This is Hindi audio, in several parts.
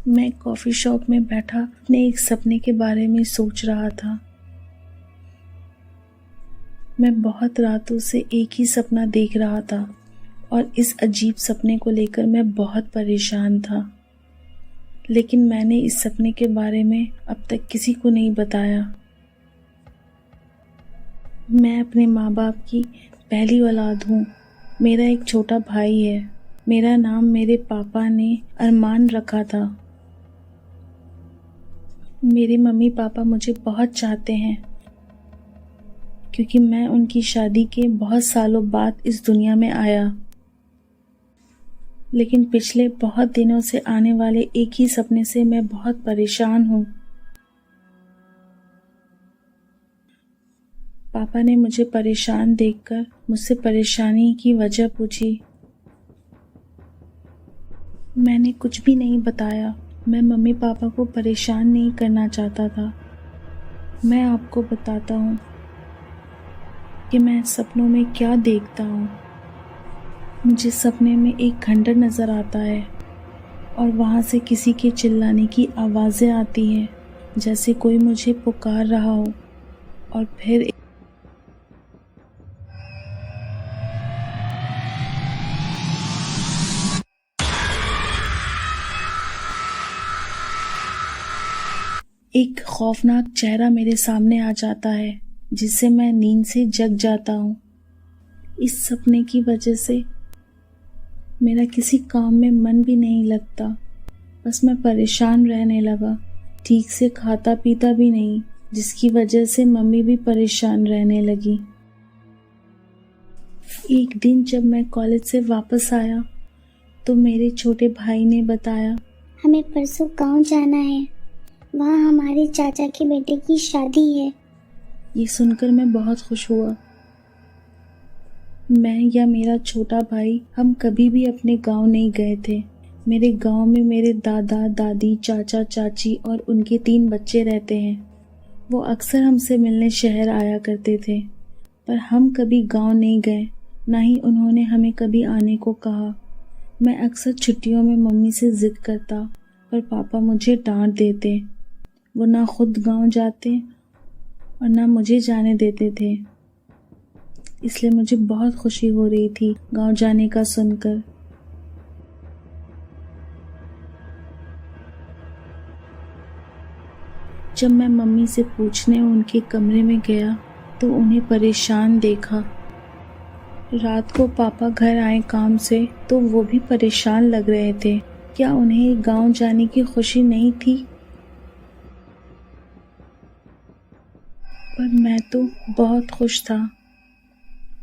मैं कॉफ़ी शॉप में बैठा अपने एक सपने के बारे में सोच रहा था। मैं बहुत रातों से एक ही सपना देख रहा था और इस अजीब सपने को लेकर मैं बहुत परेशान था। लेकिन मैंने इस सपने के बारे में अब तक किसी को नहीं बताया। मैं अपने माँ बाप की पहली औलाद हूँ। मेरा एक छोटा भाई है। मेरा नाम मेरे पापा ने अरमान रखा था। मेरे मम्मी पापा मुझे बहुत चाहते हैं क्योंकि मैं उनकी शादी के बहुत सालों बाद इस दुनिया में आया। लेकिन पिछले बहुत दिनों से आने वाले एक ही सपने से मैं बहुत परेशान हूँ। पापा ने मुझे परेशान देखकर मुझसे परेशानी की वजह पूछी। मैंने कुछ भी नहीं बताया। मैं मम्मी पापा को परेशान नहीं करना चाहता था। मैं आपको बताता हूँ कि मैं सपनों में क्या देखता हूँ। मुझे सपने में एक खंडर नज़र आता है और वहाँ से किसी के चिल्लाने की आवाज़ें आती हैं, जैसे कोई मुझे पुकार रहा हो। और फिर एक खौफनाक चेहरा मेरे सामने आ जाता है, जिससे मैं नींद से जग जाता हूँ। इस सपने की वजह से मेरा किसी काम में मन भी नहीं लगता। बस मैं परेशान रहने लगा। ठीक से खाता पीता भी नहीं, जिसकी वजह से मम्मी भी परेशान रहने लगी। एक दिन जब मैं कॉलेज से वापस आया तो मेरे छोटे भाई ने बताया, हमें परसों गांव जाना है, वहाँ हमारे चाचा के बेटे की शादी है। ये सुनकर मैं बहुत खुश हुआ। मैं या मेरा छोटा भाई हम कभी भी अपने गांव नहीं गए थे। मेरे गांव में मेरे दादा दादी चाचा चाची और उनके 3 बच्चे रहते हैं। वो अक्सर हमसे मिलने शहर आया करते थे, पर हम कभी गांव नहीं गए, ना ही उन्होंने हमें कभी आने को कहा। मैं अक्सर छुट्टियों में मम्मी से जिद करता, पर पापा मुझे डांट देते। वो ना खुद गांव जाते और ना मुझे जाने देते थे। इसलिए मुझे बहुत खुशी हो रही थी गांव जाने का सुनकर। जब मैं मम्मी से पूछने उनके कमरे में गया तो उन्हें परेशान देखा। रात को पापा घर आए काम से तो वो भी परेशान लग रहे थे। क्या उन्हें गांव जाने की खुशी नहीं थी? पर मैं तो बहुत खुश था।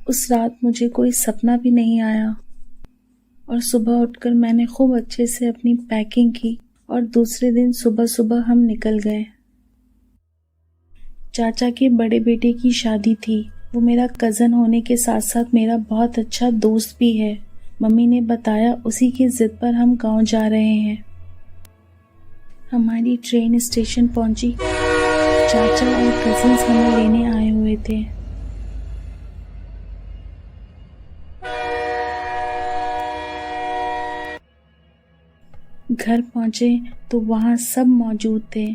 उस रात मुझे कोई सपना भी नहीं आया और सुबह उठकर मैंने खूब अच्छे से अपनी पैकिंग की और दूसरे दिन सुबह सुबह हम निकल गए। चाचा के बड़े बेटे की शादी थी। वो मेरा कज़न होने के साथ साथ मेरा बहुत अच्छा दोस्त भी है। मम्मी ने बताया उसी की जिद पर हम गांव जा रहे हैं। हमारी ट्रेन स्टेशन पहुंची। चाचा और कजिन्स हमें लेने आए हुए थे। घर पहुंचे तो वहाँ सब मौजूद थे।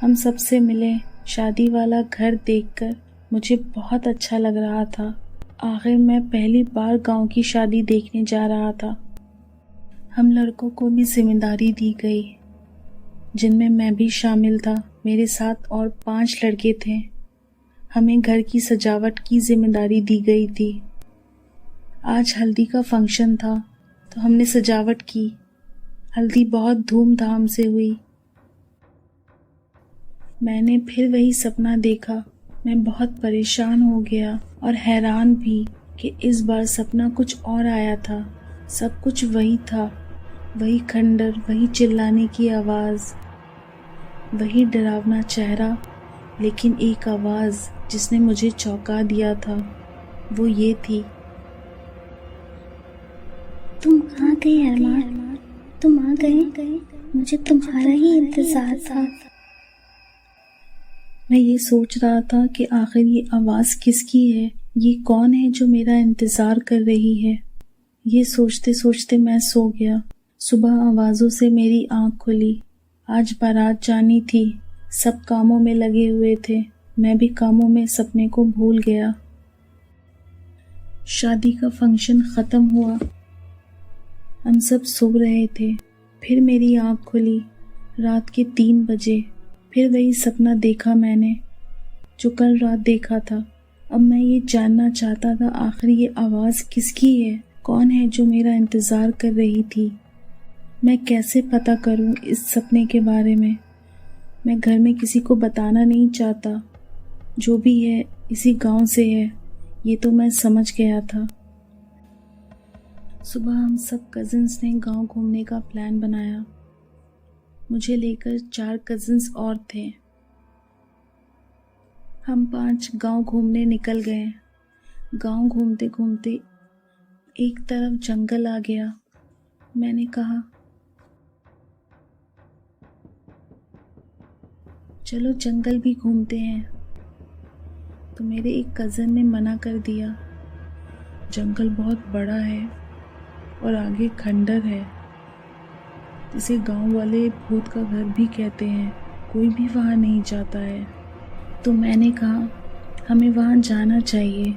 हम सबसे मिले। शादी वाला घर देखकर मुझे बहुत अच्छा लग रहा था। आखिर मैं पहली बार गांव की शादी देखने जा रहा था। हम लड़कों को भी जिम्मेदारी दी गई, जिनमें मैं भी शामिल था। मेरे साथ और 5 लड़के थे। हमें घर की सजावट की जिम्मेदारी दी गई थी। आज हल्दी का फंक्शन था तो हमने सजावट की। हल्दी बहुत धूमधाम से हुई। मैंने फिर वही सपना देखा। मैं बहुत परेशान हो गया और हैरान भी कि इस बार सपना कुछ और आया था। सब कुछ वही था, वही खंडर, वही चिल्लाने की आवाज़, वही डरावना चेहरा। लेकिन एक आवाज़ जिसने मुझे चौंका दिया था, वो ये थी, तुम कहाँ गए अरमान? तुम आ गए? मुझे तुम्हारा ही इंतजार था। मैं ये सोच रहा था कि आखिर ये आवाज़ किसकी है? ये कौन है जो मेरा इंतज़ार कर रही है? ये सोचते सोचते मैं सो गया। सुबह आवाज़ों से मेरी आँख खुली। आज बारात जानी थी। सब कामों में लगे हुए थे। मैं भी कामों में सपने को भूल गया। शादी का फंक्शन ख़त्म हुआ। हम सब सो रहे थे। फिर मेरी आँख खुली। रात के 3 बजे फिर वही सपना देखा मैंने, जो कल रात देखा था। अब मैं ये जानना चाहता था, आखिर ये आवाज़ किसकी है? कौन है जो मेरा इंतज़ार कर रही थी? मैं कैसे पता करूं इस सपने के बारे में? मैं घर में किसी को बताना नहीं चाहता। जो भी है इसी गांव से है, ये तो मैं समझ गया था। सुबह हम सब कज़िन्स ने गांव घूमने का प्लान बनाया। मुझे लेकर 4 कज़िन्स और थे। हम 5 गांव घूमने निकल गए। गांव घूमते घूमते एक तरफ जंगल आ गया। मैंने कहा, चलो जंगल भी घूमते हैं। तो मेरे एक कज़न ने मना कर दिया। जंगल बहुत बड़ा है और आगे खंडर है, जिसे गांव वाले भूत का घर भी कहते हैं। कोई भी वहाँ नहीं जाता है। तो मैंने कहा, हमें वहाँ जाना चाहिए।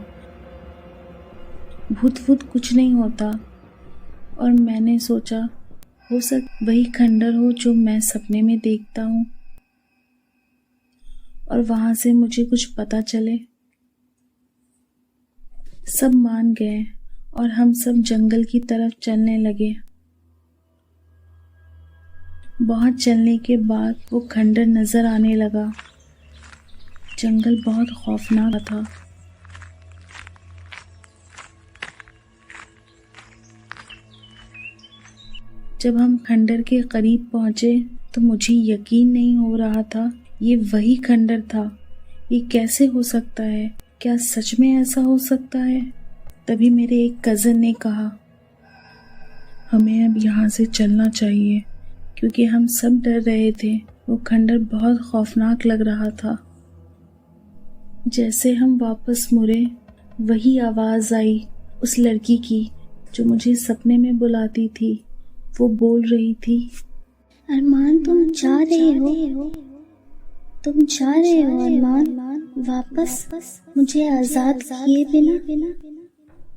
भूत कुछ नहीं होता। और मैंने सोचा, हो सकता वही खंडर हो जो मैं सपने में देखता हूँ, और वहाँ से मुझे कुछ पता चले। सब मान गए और हम सब जंगल की तरफ चलने लगे। बहुत चलने के बाद वो खंडर नजर आने लगा। जंगल बहुत खौफनाक था। जब हम खंडर के करीब पहुंचे तो मुझे यकीन नहीं हो रहा था ये वही खंडर था। ये कैसे हो सकता है? क्या सच में ऐसा हो सकता है? तभी मेरे एक कज़न ने कहा, हमें अब यहाँ से चलना चाहिए, क्योंकि हम सब डर रहे थे। वो खंडर बहुत खौफनाक लग रहा था। जैसे हम वापस मुड़े, वही आवाज़ आई उस लड़की की जो मुझे सपने में बुलाती थी। वो बोल रही थी, अरमान तुम जा रहे हो? तुम जा रहे हो अरमान? वापस मुझे आज़ाद किए बिना?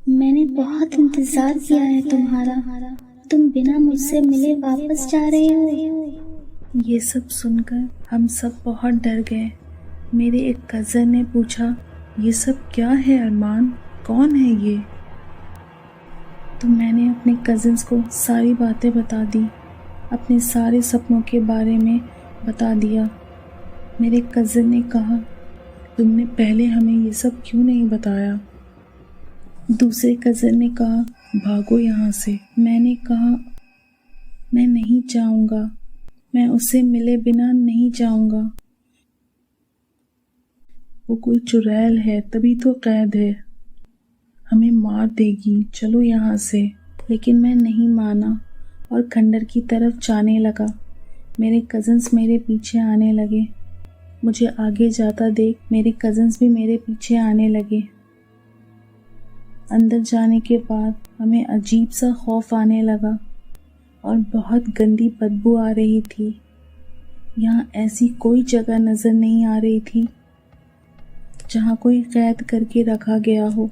मैंने बहुत इंतज़ार किया है तुम्हारा। तुम बिना मुझसे मिले वापस जा रहे हो? ये सब सुनकर हम सब बहुत डर गए। मेरे एक कज़न ने पूछा, ये सब क्या है अरमान? कौन है ये? तो मैंने अपने कज़न्स को सारी बातें बता दी। अपने सारे सपनों के बारे में बता दिया। मेरे कज़न ने कहा, तुमने पहले हमें ये सब क्यों नहीं बताया? दूसरे कज़न ने कहा, भागो यहाँ से। मैंने कहा, मैं नहीं जाऊँगा। मैं उससे मिले बिना नहीं जाऊँगा। वो कोई चुड़ैल है, तभी तो कैद है। हमें मार देगी, चलो यहाँ से। लेकिन मैं नहीं माना और खंडर की तरफ जाने लगा। मेरे कज़न्स मेरे पीछे आने लगे। मुझे आगे जाता देख मेरे कज़न्स भी मेरे पीछे आने लगे। अंदर जाने के बाद हमें अजीब सा खौफ आने लगा और बहुत गंदी बदबू आ रही थी। यहाँ ऐसी कोई जगह नज़र नहीं आ रही थी जहाँ कोई कैद करके रखा गया हो।